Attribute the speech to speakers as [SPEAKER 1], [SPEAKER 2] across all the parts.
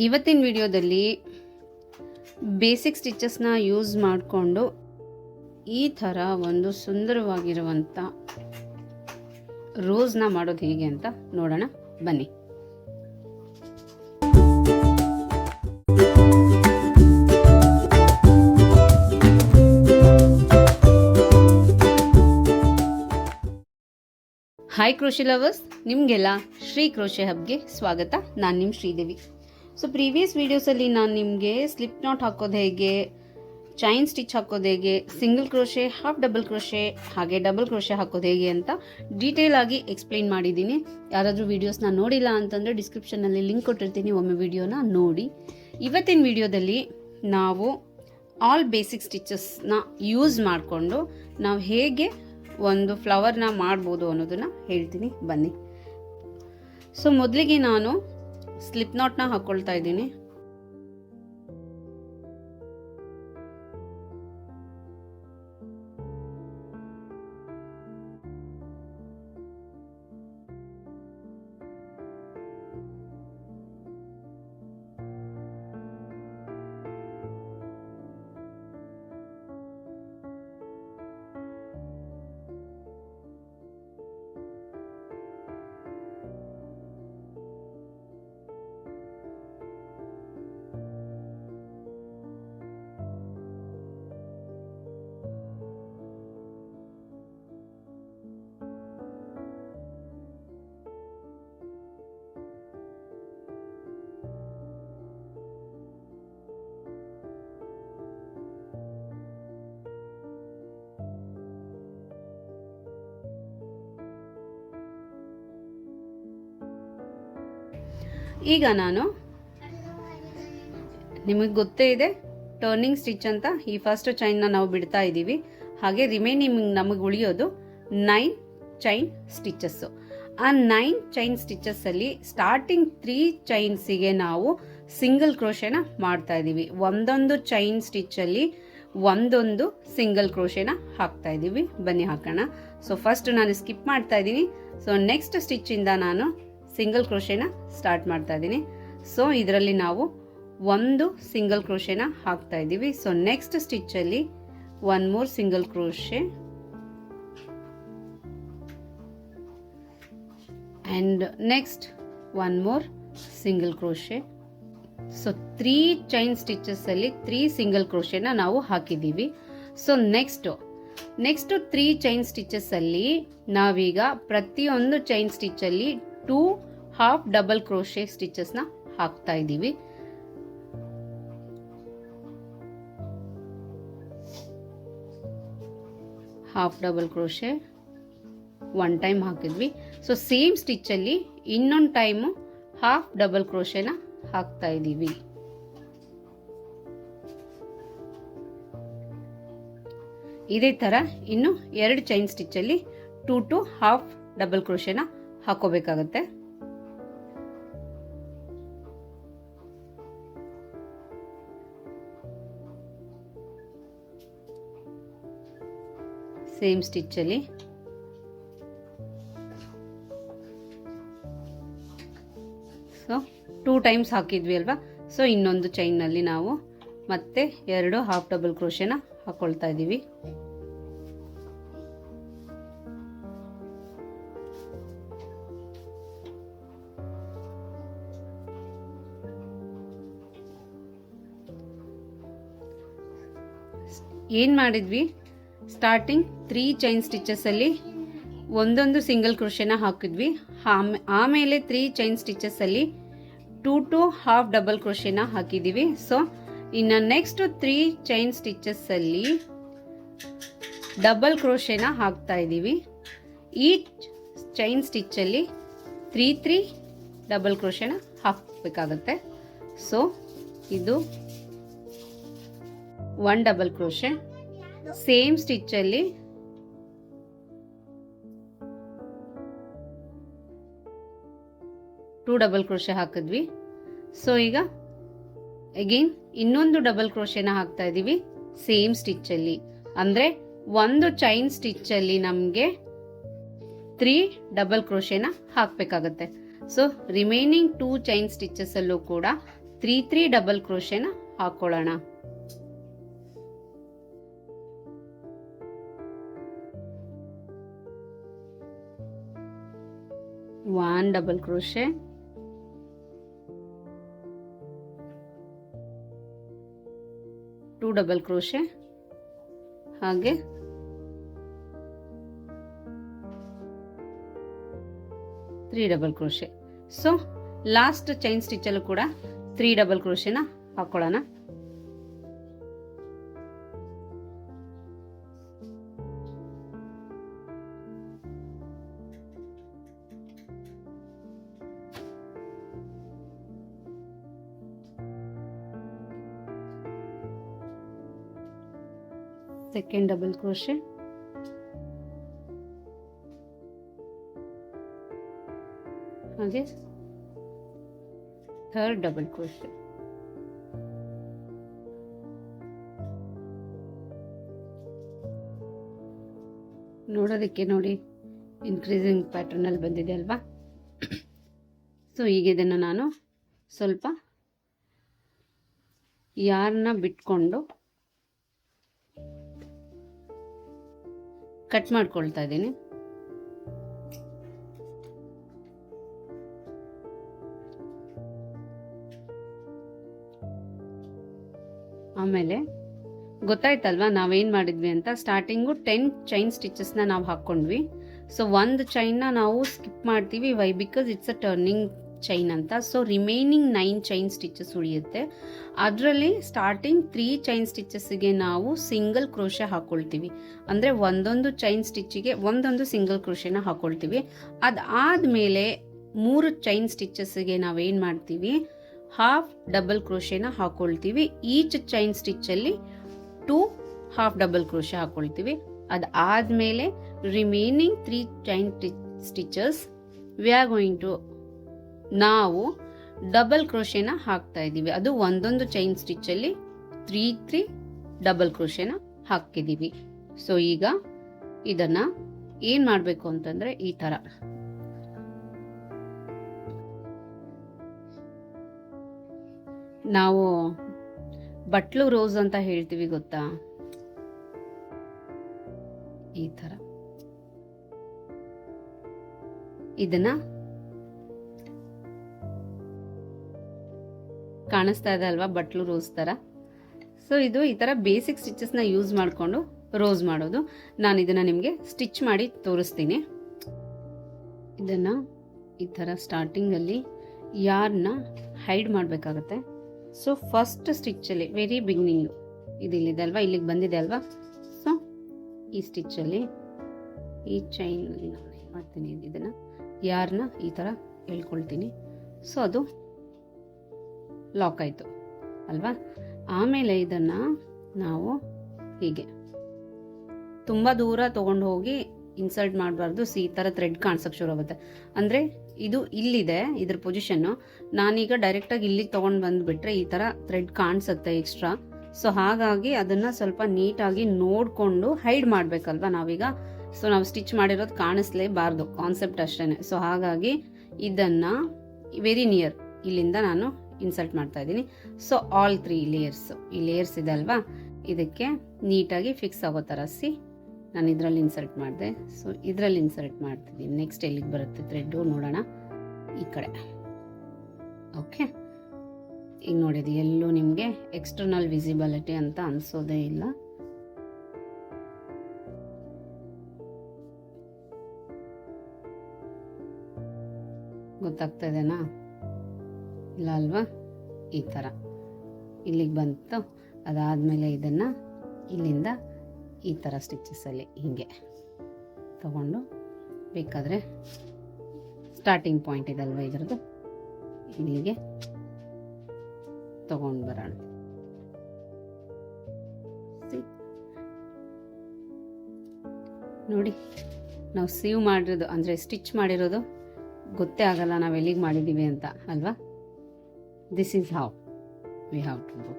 [SPEAKER 1] ಇವತ್ತಿನ ವಿಡಿಯೋದಲ್ಲಿ basic ಸ್ಟಿಚಸ್ನ use ಮಾಡಿಕೊಂಡು ಈ ಥರ ಒಂದು ಸುಂದರವಾಗಿರುವಂಥ ರೋಸ್ನ ಮಾಡೋದು ಹೇಗೆ ಅಂತ ನೋಡೋಣ ಬನ್ನಿ. ಹಾಯ್ ಕ್ರೋಶೆ ಲವರ್ಸ್, ನಿಮಗೆಲ್ಲ ಶ್ರೀ ಕ್ರೋಶೆ ಹಬ್ಗೆ ಸ್ವಾಗತ. ನಾನು ನಿಮ್ಮ ಶ್ರೀದೇವಿ. ಸೊ ಪ್ರೀವಿಯಸ್ ವೀಡಿಯೋಸಲ್ಲಿ ನಾನು ನಿಮಗೆ ಸ್ಲಿಪ್ ನಾಟ್ ಹಾಕೋದು ಹೇಗೆ, ಚೈನ್ ಸ್ಟಿಚ್ ಹಾಕೋದು ಹೇಗೆ, single crochet, half double crochet ಹಾಗೆ ಡಬಲ್ ಕ್ರೋಶೆ ಹಾಕೋದು ಹೇಗೆ ಅಂತ ಡೀಟೇಲ್ ಆಗಿ ಎಕ್ಸ್ಪ್ಲೈನ್ ಮಾಡಿದ್ದೀನಿ. ಯಾರಾದರೂ ವೀಡಿಯೋಸ್ನ ನೋಡಿಲ್ಲ ಅಂತಂದರೆ ಡಿಸ್ಕ್ರಿಪ್ಷನಲ್ಲಿ ಲಿಂಕ್ ಕೊಟ್ಟಿರ್ತೀನಿ, ಒಮ್ಮೆ ವಿಡಿಯೋನ ನೋಡಿ. ಇವತ್ತಿನ ವಿಡಿಯೋದಲ್ಲಿ ನಾವು ಆಲ್ ಬೇಸಿಕ್ ಸ್ಟಿಚಸ್ನ ಯೂಸ್ ಮಾಡಿಕೊಂಡು ನಾವು ಹೇಗೆ ಒಂದು ಫ್ಲವರ್ನ ಮಾಡ್ಬೋದು ಅನ್ನೋದನ್ನ ಹೇಳ್ತೀನಿ ಬನ್ನಿ. ಸೊ ಮೊದಲಿಗೆ ನಾನು ಸ್ಲಿಪ್ ನಾಟ್ನ ಹಾಕೊಳ್ತಾ ಇದ್ದೀನಿ. ಈಗ ನಾನು ನಿಮಗೆ ಗೊತ್ತೇ ಇದೆ ಟರ್ನಿಂಗ್ ಸ್ಟಿಚ್ ಅಂತ. ಈ ಫಸ್ಟ್ ಚೈನ್ನ ನಾವು ಬಿಡ್ತಾ ಇದ್ದೀವಿ. ಹಾಗೆ ರಿಮೈನಿಂಗ್ ನಮಗೆ ಉಳಿಯೋದು 9 ಚೈನ್ ಸ್ಟಿಚಸ್ಸು. ಆ 9 ಚೈನ್ ಸ್ಟಿಚಸ್ಸಲ್ಲಿ ಸ್ಟಾರ್ಟಿಂಗ್ 3 ಚೈನ್ಸಿಗೆ ನಾವು ಸಿಂಗಲ್ ಕ್ರೋಶೆನ ಮಾಡ್ತಾ ಇದ್ದೀವಿ. ಒಂದೊಂದು ಚೈನ್ ಸ್ಟಿಚ್ಚಲ್ಲಿ ಒಂದೊಂದು ಸಿಂಗಲ್ ಕ್ರೋಶೆನ ಹಾಕ್ತಾ ಇದ್ದೀವಿ. ಬನ್ನಿ ಹಾಕೋಣ. ಸೊ ಫಸ್ಟ್ ನಾನು ಸ್ಕಿಪ್ ಮಾಡ್ತಾ ಇದ್ದೀನಿ. ಸೊ ನೆಕ್ಸ್ಟ್ ಸ್ಟಿಚ್ಚಿಂದ ನಾನು ಸಿಂಗಲ್ ಕ್ರೋಶೆನ ಸ್ಟಾರ್ಟ್ ಮಾಡ್ತಾ ಇದ್ದೀನಿ. ಸೊ ಇದರಲ್ಲಿ ನಾವು ಒಂದು ಸಿಂಗಲ್ ಕ್ರೋಶೆನ ಹಾಕ್ತಾ ಇದ್ದೀವಿ. ಸೊ ನೆಕ್ಸ್ಟ್ ಸ್ಟಿಚ್ಚಲ್ಲಿ 1 more single crochet and next 1 more single crochet. So 3 chain ಸ್ಟಿಚಸ್ಸಲ್ಲಿ 3 ಸಿಂಗಲ್ ಕ್ರೋಶೆನ ನಾವು ಹಾಕಿದ್ದೀವಿ. ಸೊ ನೆಕ್ಸ್ಟ್ 3 ಚೈನ್ ಸ್ಟಿಚಸ್ಸಲ್ಲಿ ನಾವೀಗ ಪ್ರತಿಯೊಂದು ಚೈನ್ ಸ್ಟಿಚ್ಚಲ್ಲಿ 2 ಹಾಫ್ ಡಬಲ್ ಕ್ರೋಶೆ ಸ್ಟಿಚಸ್ನ ಹಾಕ್ತಾ ಇದ್ದೀವಿ. ಹಾಫ್ ಡಬಲ್ ಕ್ರೋಶೆ 1 ಟೈಮ್ ಹಾಕಿದ್ವಿ. ಸೊ ಸೇಮ್ ಸ್ಟಿಚ್ಚಲ್ಲಿ ಇನ್ನೊಂದು ಟೈಮು ಹಾಫ್ ಡಬಲ್ ಕ್ರೋಶೆನ ಹಾಕ್ತಾ ಇದ್ದೀವಿ. ಇದೇ ಥರ ಇನ್ನು 2 ಚೈನ್ ಸ್ಟಿಚ್ಚಲ್ಲಿ 2 ಹಾಫ್ ಡಬಲ್ ಕ್ರೋಶೆನ ಹಾಕೋಬೇಕಾಗತ್ತೆ. ಸೇಮ್ ಸ್ಟಿಚ್ಚಲ್ಲಿ ಸೊ 2 ಟೈಮ್ಸ್ ಹಾಕಿದ್ವಿ ಅಲ್ವಾ. ಸೊ ಇನ್ನೊಂದು ಚೈನ್ನಲ್ಲಿ ನಾವು ಮತ್ತೆ 2 ಹಾಫ್ ಡಬಲ್ ಕ್ರೋಶೆನ ಹಾಕೊಳ್ತಾ ಇದ್ದೀವಿ. ಏನು ಮಾಡಿದ್ವಿ, ಸ್ಟಾರ್ಟಿಂಗ್ 3 ಚೈನ್ ಸ್ಟಿಚಸ್ಸಲ್ಲಿ ಒಂದೊಂದು ಸಿಂಗಲ್ ಕ್ರೋಶೆನ ಹಾಕಿದ್ವಿ. ಆಮೇಲೆ 3 ಚೈನ್ ಸ್ಟಿಚಸ್ಸಲ್ಲಿ 2 ಹಾಫ್ ಡಬಲ್ ಕ್ರೋಶೆನ ಹಾಕಿದ್ದೀವಿ. ಸೊ ಇನ್ನು ನೆಕ್ಸ್ಟ್ 3 ಚೈನ್ ಸ್ಟಿಚಸ್ಸಲ್ಲಿ ಡಬಲ್ ಕ್ರೋಶೆನ ಹಾಕ್ತಾ ಇದ್ದೀವಿ. ಈ ಚೈನ್ ಸ್ಟಿಚ್ಚಲ್ಲಿ 3 ಡಬಲ್ ಕ್ರೋಶೆನ ಹಾಕಬೇಕಾಗತ್ತೆ. ಸೊ ಇದು 1 ಡಬಲ್ ಕ್ರೋಶೆ. ಸೇಮ್ ಸ್ಟಿಚ್ಚಲ್ಲಿ 2 ಡಬಲ್ ಕ್ರೋಶೆ ಹಾಕಿದ್ವಿ. ಸೊ ಈಗ ಅಗೇನ್ ಇನ್ನೊಂದು ಡಬಲ್ ಕ್ರೋಶೆನ ಹಾಕ್ತಾ ಇದ್ದೀವಿ ಸೇಮ್ ಸ್ಟಿಚ್ಚಲ್ಲಿ. ಅಂದರೆ ಒಂದು ಚೈನ್ ಸ್ಟಿಚ್ಚಲ್ಲಿ ನಮಗೆ 3 ಡಬಲ್ ಕ್ರೋಶೆನ ಹಾಕಬೇಕಾಗುತ್ತೆ. ಸೊ ರಿಮೈನಿಂಗ್ 2 ಚೈನ್ ಸ್ಟಿಚಸ್ ಅಲ್ಲೂ ಕೂಡ 3 ಡಬಲ್ ಕ್ರೋಶೆನ ಹಾಕೊಳ್ಳೋಣ. 1 ಡಬಲ್ ಕ್ರೋಶೆ, 2 ಡಬಲ್ ಕ್ರೋಶೆ, ಹಾಗೆ 3 double crochet. So last chain stitch ಅಲ್ಲೂ ಕೂಡ 3 ಡಬಲ್ ಕ್ರೋಶೆನ ಹಾಕೊಳ್ಳೋಣ. ಸೆಕೆಂಡ್ ಡಬಲ್ ಕ್ರೋಶೆ, ಹಾಗೆ ಥರ್ಡ್ ಡಬಲ್ ಕ್ರೋಶೆ. ನೋಡೋದಕ್ಕೆ ನೋಡಿ ಇನ್ಕ್ರೀಸಿಂಗ್ ಪ್ಯಾಟರ್ನ್ ಅಲ್ಲಿ ಬಂದಿದೆ ಅಲ್ವಾ. ಸೊ ಈಗ ಇದನ್ನು ನಾನು ಸ್ವಲ್ಪ ಯಾರನ್ನ ಬಿಟ್ಕೊಂಡು ಕಟ್ ಮಾಡ್ಕೊಳ್ತಾ ಇದ್ದೀನಿ. ಆಮೇಲೆ ಗೊತ್ತಾಯ್ತಲ್ವಾ ನಾವೇನ್ ಮಾಡಿದ್ವಿ ಅಂತ. ಸ್ಟಾರ್ಟಿಂಗು 10 ಚೈನ್ ಸ್ಟಿಚಸ್ನ ನಾವು ಹಾಕ್ಕೊಂಡ್ವಿ. ಸೊ ಒಂದು ಚೈನ್ನ ನಾವು ಸ್ಕಿಪ್ ಮಾಡ್ತೀವಿ. Why? Because it's a turning chain ಅಂತ. ಸೊ ರಿಮೈನಿಂಗ್ 9 ಚೈನ್ ಸ್ಟಿಚಸ್ ಉಳಿಯುತ್ತೆ. ಅದರಲ್ಲಿ ಸ್ಟಾರ್ಟಿಂಗ್ 3 ಚೈನ್ ಸ್ಟಿಚಸ್ಗೆ ನಾವು ಸಿಂಗಲ್ ಕ್ರೋಶೆ ಹಾಕೊಳ್ತೀವಿ. ಅಂದರೆ ಒಂದೊಂದು ಚೈನ್ ಸ್ಟಿಚ್ಗೆ ಒಂದೊಂದು ಸಿಂಗಲ್ ಕ್ರೋಶೆನ ಹಾಕೊಳ್ತೀವಿ. ಅದಾದಮೇಲೆ 3 ಚೈನ್ ಸ್ಟಿಚಸ್ಗೆ ನಾವೇನು ಮಾಡ್ತೀವಿ, ಹಾಫ್ ಡಬಲ್ ಕ್ರೋಶೆನ ಹಾಕೊಳ್ತೀವಿ. ಈಚ್ ಚೈನ್ ಸ್ಟಿಚ್ಚಲ್ಲಿ 2 ಹಾಫ್ ಡಬಲ್ ಕ್ರೋಶೆ ಹಾಕೊಳ್ತೀವಿ. ಅದಾದಮೇಲೆ remaining 3 chain stitches we are going to ನಾವು ಡಬಲ್ ಕ್ರೋಶೆನ ಹಾಕ್ತಾ ಇದ್ದೀವಿ. ಅದು ಒಂದೊಂದು ಚೈನ್ ಸ್ಟಿಚ್ಚಲ್ಲಿ 3 ಡಬಲ್ ಕ್ರೋಶೆನ ಹಾಕಿದ್ದೀವಿ. ಸೊ ಈಗ ಇದನ್ನ ಏನ್ ಮಾಡಬೇಕು ಅಂತಂದ್ರೆ ಈ ತರ ನಾವು ಬಟ್ಲು ರೋಸ್ ಅಂತ ಹೇಳ್ತೀವಿ ಗೊತ್ತಾ, ಈ ತರ ಇದನ್ನ ಕಾಣಿಸ್ತಾ ಇದೆ ಅಲ್ವಾ, ಬಟ್ಲು ರೋಸ್ ತರ. ಸೊ ಇದು ಈ ತರ ಬೇಸಿಕ್ ಸ್ಟಿಚಸ್ ನ ಯೂಸ್ ಮಾಡಿಕೊಂಡು ರೋಸ್ ಮಾಡೋದು. ನಾನು ಇದನ್ನ ನಿಮಗೆ ಸ್ಟಿಚ್ ಮಾಡಿ ತೋರಿಸ್ತೀನಿ. ಇದನ್ನ ಈ ತರ ಸ್ಟಾರ್ಟಿಂಗ್ ಅಲ್ಲಿ ಯಾರ್ನ ಹೈಡ್ ಮಾಡಬೇಕಾಗತ್ತೆ. ಸೊ ಫಸ್ಟ್ ಸ್ಟಿಚ್ ಅಲ್ಲಿ ವೆರಿ ಬಿಗಿನಿಂಗ್ ಇದು ಇಲ್ಲಿದೆ ಅಲ್ವಾ, ಇಲ್ಲಿಗೆ ಬಂದಿದೆ ಅಲ್ವಾ. ಸೊ ಈ ಸ್ಟಿಚ್ ಅಲ್ಲಿ ಈ ಚೈನ್ ನಾನು ಏನು ಮಾಡ್ತೀನಿ, ಇದನ್ನ ಯಾರ್ನ ಈ ತರ ಎಳ್ಕೊಳ್ತೀನಿ. ಸೊ ಅದು ಲಾಕ್ ಆಯ್ತು ಅಲ್ವಾ. ಆಮೇಲೆ ಇದನ್ನ ನಾವು ಹೀಗೆ ತುಂಬಾ ದೂರ ತಗೊಂಡು ಹೋಗಿ ಇನ್ಸರ್ಟ್ ಮಾಡಬಾರ್ದು. ಈ ತರ ಥ್ರೆಡ್ ಕಾಣಿಸಕ್ ಶುರು ಆಗುತ್ತೆ. ಅಂದ್ರೆ ಇದು ಇಲ್ಲಿದೆ ಇದ್ರ ಪೊಸಿಷನ್, ನಾನೀಗ ಡೈರೆಕ್ಟ್ ಆಗಿ ಇಲ್ಲಿ ತಗೊಂಡ್ ಬಂದ್ಬಿಟ್ರೆ ಈ ತರ ಥ್ರೆಡ್ ಕಾಣಿಸುತ್ತೆ ಎಕ್ಸ್ಟ್ರಾ. ಸೊ ಹಾಗಾಗಿ ಅದನ್ನ ಸ್ವಲ್ಪ ನೀಟಾಗಿ ನೋಡ್ಕೊಂಡು ಹೈಡ್ ಮಾಡ್ಬೇಕಲ್ವಾ ನಾವೀಗ. ಸೊ ನಾವು ಸ್ಟಿಚ್ ಮಾಡಿರೋದು ಕಾಣಿಸ್ಲೇಬಾರ್ದು, ಕಾನ್ಸೆಪ್ಟ್ ಅಷ್ಟೇನೆ. ಸೊ ಹಾಗಾಗಿ ಇದನ್ನ ವೆರಿ ನಿಯರ್ ಇಲ್ಲಿಂದ ನಾನು ಇನ್ಸರ್ಟ್ ಮಾಡ್ತಾ ಇದ್ದೀನಿ. ಸೊ ಆಲ್ 3 ಲೇಯರ್ಸ್, ಈ ಲೇಯರ್ಸ್ ಇದೆ ಅಲ್ವಾ, ಇದಕ್ಕೆ ನೀಟಾಗಿ ಫಿಕ್ಸ್ ಆಗೋ ಥರ ನಾನು ಇದರಲ್ಲಿ ಇನ್ಸರ್ಟ್ ಮಾಡಿದೆ. ಸೊ ಇದರಲ್ಲಿ ಇನ್ಸರ್ಟ್ ಮಾಡ್ತಿದ್ದೀನಿ. ನೆಕ್ಸ್ಟ್ ಎಲ್ಲಿಗೆ ಬರುತ್ತೆ ಥ್ರೆಡ್ಡು ನೋಡೋಣ, ಈ ಕಡೆ. ಓಕೆ, ಈಗ ನೋಡಿದ್ದು ಎಲ್ಲೂ ನಿಮಗೆ ಎಕ್ಸ್ಟರ್ನಲ್ ವಿಸಿಬಿಲಿಟಿ ಅಂತ ಅನ್ಸೋದೇ ಇಲ್ಲ. ಗೊತ್ತಾಗ್ತಾ ಇದೆನಾ? ಇಲ್ಲ ಅಲ್ವಾ? ಈ ಥರ ಇಲ್ಲಿಗೆ ಬಂತು. ಅದಾದಮೇಲೆ ಇದನ್ನು ಇಲ್ಲಿಂದ ಈ ಥರ ಸ್ಟಿಚಸಲ್ಲಿ ಹೀಗೆ ತಗೊಂಡು ಬೇಕಾದರೆ ಸ್ಟಾರ್ಟಿಂಗ್ ಪಾಯಿಂಟ್ ಇದಲ್ವ ಇದರದ್ದು, ಇಲ್ಲಿಗೆ ತಗೊಂಡು ಬರೋಣ. ನೋಡಿ, ನಾವು ಸೀವ್ ಮಾಡಿರೋದು ಅಂದರೆ ಸ್ಟಿಚ್ ಮಾಡಿರೋದು ಗೊತ್ತೇ ಆಗಲ್ಲ ನಾವು ಎಲ್ಲಿಗೆ ಮಾಡಿದ್ದೀವಿ ಅಂತ ಅಲ್ವಾ. This is how we have to do.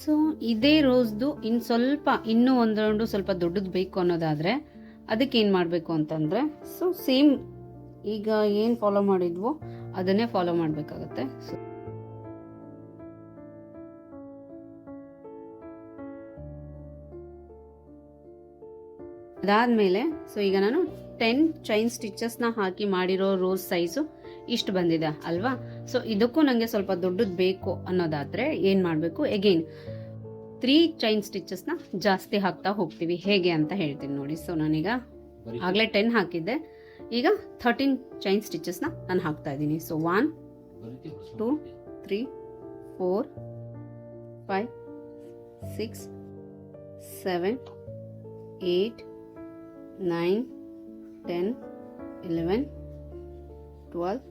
[SPEAKER 1] So ಇದೇ ರೋಸ್ದು ಇನ್ನೂ ಒಂದು ರೌಂಡು ಸ್ವಲ್ಪ ದೊಡ್ಡದು ಬೇಕು ಅನ್ನೋದಾದರೆ ಅದಕ್ಕೆ ಏನು ಮಾಡಬೇಕು ಅಂತಂದರೆ, ಸೊ ಸೇಮ್ ಈಗ ಏನು ಫಾಲೋ ಮಾಡಿದ್ವೋ ಅದನ್ನೇ ಫಾಲೋ ಮಾಡಬೇಕಾಗತ್ತೆ. ಸೊ ಅದಾದಮೇಲೆ ಸೊ ಈಗ ನಾನು 10 ಚೈನ್ ಸ್ಟಿಚಸ್ನ ಹಾಕಿ ಮಾಡಿರೋ ರೋಸ್ ಸೈಜು ಇಷ್ಟು ಬಂದಿದೆ ಅಲ್ವಾ. ಸೊ ಇದಕ್ಕೂ ನನಗೆ ಸ್ವಲ್ಪ ದೊಡ್ಡದು ಬೇಕು ಅನ್ನೋದಾದರೆ ಏನು ಮಾಡಬೇಕು, ಎಗೈನ್ 3 ಚೈನ್ ಸ್ಟಿಚಸ್ನ ಜಾಸ್ತಿ ಹಾಕ್ತಾ ಹೋಗ್ತೀವಿ. ಹೇಗೆ ಅಂತ ಹೇಳ್ತೀನಿ ನೋಡಿ. ಸೊ ನಾನೀಗ ಆಗಲೇ 10 ಹಾಕಿದ್ದೆ, ಈಗ 13 ಚೈನ್ ಸ್ಟಿಚಸ್ನ ನಾನು ಹಾಕ್ತಾ ಇದ್ದೀನಿ. ಸೊ 1 2 3 4 5 6 7 8 9 10 11 12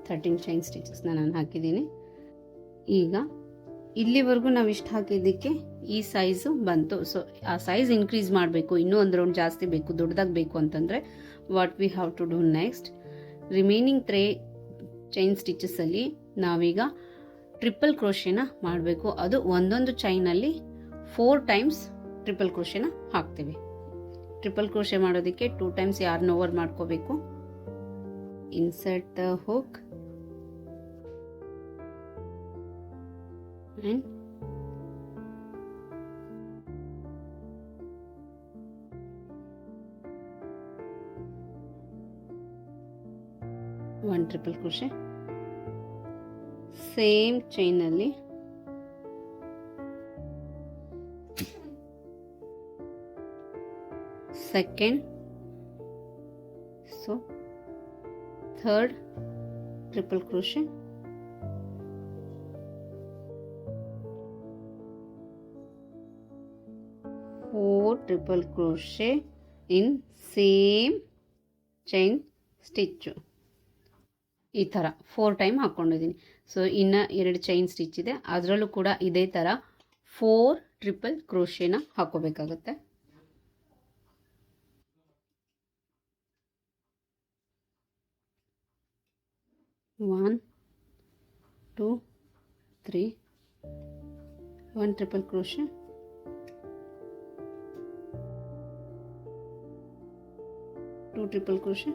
[SPEAKER 1] 13 ಚೈನ್ ಸ್ಟಿಚಸ್ನ ನಾನು ಹಾಕಿದ್ದೀನಿ. ಈಗ ಇಲ್ಲಿವರೆಗೂ ನಾವು ಇಷ್ಟು ಹಾಕಿದ್ದಕ್ಕೆ ಈ ಸೈಜು ಬಂತು. ಸೊ ಆ ಸೈಜ್ ಇನ್ಕ್ರೀಸ್ ಮಾಡಬೇಕು, ಇನ್ನೂ ಒಂದು ರೌಂಡ್ ಜಾಸ್ತಿ ಬೇಕು, ದೊಡ್ಡದಾಗಿ ಬೇಕು ಅಂತಂದರೆ what we have to do next, remaining 3 chain ಸ್ಟಿಚಸ್ಸಲ್ಲಿ ನಾವೀಗ ಟ್ರಿಪಲ್ ಕ್ರೋಶೆನ ಮಾಡಬೇಕು. ಅದು ಒಂದೊಂದು ಚೈನಲ್ಲಿ 4 ಟೈಮ್ಸ್ ಟ್ರಿಪಲ್ ಕ್ರೋಶೆನ ಹಾಕ್ತೀವಿ. ಟ್ರಿಪಲ್ ಕ್ರೋಶೆ ಮಾಡೋದಕ್ಕೆ 2 ಟೈಮ್ಸ್ ಯಾರ್ನ್ ಓವರ್ ಮಾಡ್ಕೋಬೇಕು. Insert the hook and one triple crochet, same chain ಅಲ್ಲಿ second, so third triple crochet, 4 triple crochet in same chain stitch. ಈ ಥರ 4 ಟೈಮ್ ಹಾಕ್ಕೊಂಡಿದ್ದೀನಿ. ಸೊ ಇನ್ನು 2 ಚೈನ್ ಸ್ಟಿಚ್ ಇದೆ, ಅದರಲ್ಲೂ ಕೂಡ ಇದೇ ಥರ 4 ಟ್ರಿಪಲ್ ಕ್ರೋಶೆನ ಹಾಕೋಬೇಕಾಗತ್ತೆ. One, 2, 3, 1 triple crochet, 2 triple crochet,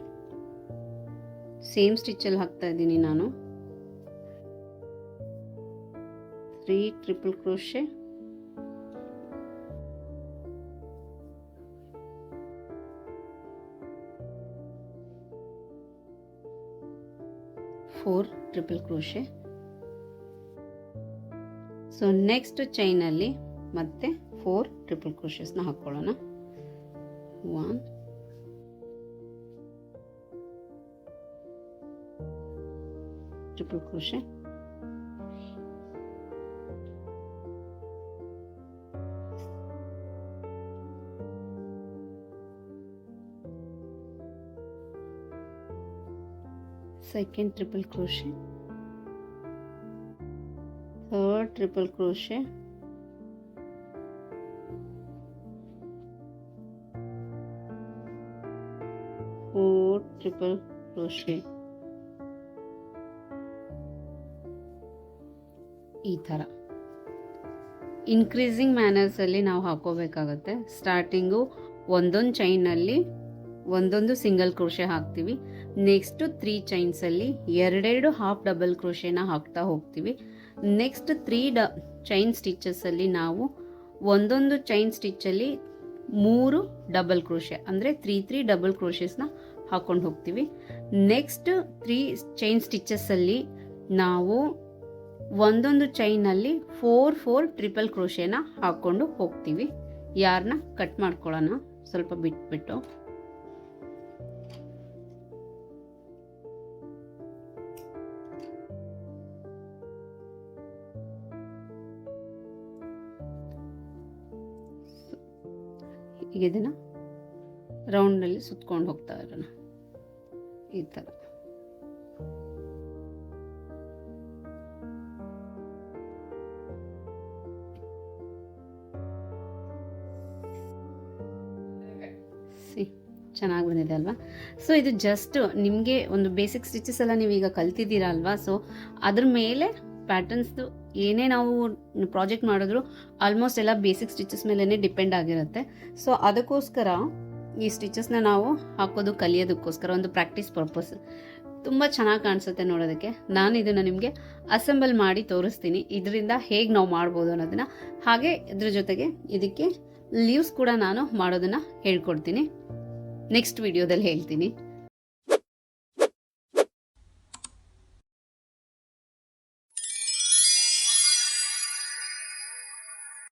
[SPEAKER 1] same ಸ್ಟಿಚ್ಚಲ್ಲಿ ಹಾಕ್ತಾ ಇದ್ದೀನಿ ನಾನು. 3 triple crochet, 4 triple crochet. So next ಚೈನಲ್ಲಿ ಮತ್ತೆ 4 ಟ್ರಿಪಲ್ ಕ್ರೋಶೆಸ್ನ ಹಾಕ್ಕೊಳ್ಳೋಣ. 1 triple crochet, 2nd triple crochet, 3rd triple crochet, 4 triple crochet. ಈ ಥರ ಇನ್ಕ್ರೀಸಿಂಗ್ ಮ್ಯಾನರ್ಸಲ್ಲಿ ನಾವು ಹಾಕೋಬೇಕಾಗತ್ತೆ. ಸ್ಟಾರ್ಟಿಂಗು ಒಂದೊಂದು ಚೈನಲ್ಲಿ ಒಂದೊಂದು ಸಿಂಗಲ್ ಕ್ರೋಶೆ ಹಾಕ್ತೀವಿ. ನೆಕ್ಸ್ಟ್ 3 ಚೈನ್ಸಲ್ಲಿ 2 ಹಾಫ್ ಡಬಲ್ ಕ್ರೋಶೆನ ಹಾಕ್ತಾ ಹೋಗ್ತೀವಿ. ನೆಕ್ಸ್ಟ್ 3 ಚೈನ್ ಸ್ಟಿಚಸ್ಸಲ್ಲಿ ನಾವು ಒಂದೊಂದು ಚೈನ್ ಸ್ಟಿಚ್ಚಲ್ಲಿ 3 ಡಬಲ್ ಕ್ರೋಶೆ ಅಂದರೆ 3 ಡಬಲ್ ಕ್ರೋಶೆಸ್ನ ಹಾಕ್ಕೊಂಡು ಹೋಗ್ತೀವಿ. ನೆಕ್ಸ್ಟ್ 3 ಚೈನ್ ಸ್ಟಿಚಸ್ಸಲ್ಲಿ ನಾವು ಒಂದೊಂದು ಚೈನಲ್ಲಿ 4 ಟ್ರಿಪಲ್ ಕ್ರೋಶೆನ ಹಾಕ್ಕೊಂಡು ಹೋಗ್ತೀವಿ. ಯಾರನ್ನ ಕಟ್ ಮಾಡ್ಕೊಳ್ಳೋಣ ಸ್ವಲ್ಪ ಬಿಟ್ಬಿಟ್ಟು. ಈಗ ಇದನ್ನು ರೌಂಡಲ್ಲಿ ಸುತ್ಕೊಂಡು ಹೋಗ್ತಾ ಇರೋಣ ಈ ಥರ. ಚೆನ್ನಾಗಿ ಬಂದಿದೆ ಅಲ್ವಾ. ಸೊ ಇದು ಜಸ್ಟ್ ನಿಮಗೆ ಒಂದು ಬೇಸಿಕ್ ಸ್ಟಿಚಸ್ ಎಲ್ಲ ನೀವೀಗ ಕಲ್ತಿದ್ದೀರಾ ಅಲ್ವಾ. ಸೊ ಅದ್ರ ಮೇಲೆ ಪ್ಯಾಟರ್ನ್ಸ್ದು ಏನೇ ನಾವು ಪ್ರಾಜೆಕ್ಟ್ ಮಾಡಿದ್ರು ಆಲ್ಮೋಸ್ಟ್ ಎಲ್ಲ ಬೇಸಿಕ್ ಸ್ಟಿಚಸ್ ಮೇಲೇ ಡಿಪೆಂಡ್ ಆಗಿರುತ್ತೆ. ಸೊ ಅದಕ್ಕೋಸ್ಕರ ಈ ಸ್ಟಿಚಸ್ನ ನಾವು ಹಾಕೋದು ಕಲಿಯೋದಕ್ಕೋಸ್ಕರ ಒಂದು ಪ್ರಾಕ್ಟೀಸ್ ಪರ್ಪಸ್. ತುಂಬ ಚೆನ್ನಾಗಿ ಕಾಣಿಸುತ್ತೆ ನೋಡೋದಕ್ಕೆ. ನಾನು ಇದನ್ನು ನಿಮಗೆ ಅಸೆಂಬಲ್ ಮಾಡಿ ತೋರಿಸ್ತೀನಿ, ಇದರಿಂದ ಹೇಗೆ ನಾವು ಮಾಡ್ಬೋದು ಅನ್ನೋದನ್ನು. ಹಾಗೆ ಇದ್ರ ಜೊತೆಗೆ ಇದಕ್ಕೆ ಲೀವ್ಸ್ ಕೂಡ ನಾನು ಮಾಡೋದನ್ನು ಹೇಳ್ಕೊಡ್ತೀನಿ, ನೆಕ್ಸ್ಟ್ ವಿಡಿಯೋದಲ್ಲಿ ಹೇಳ್ತೀನಿ.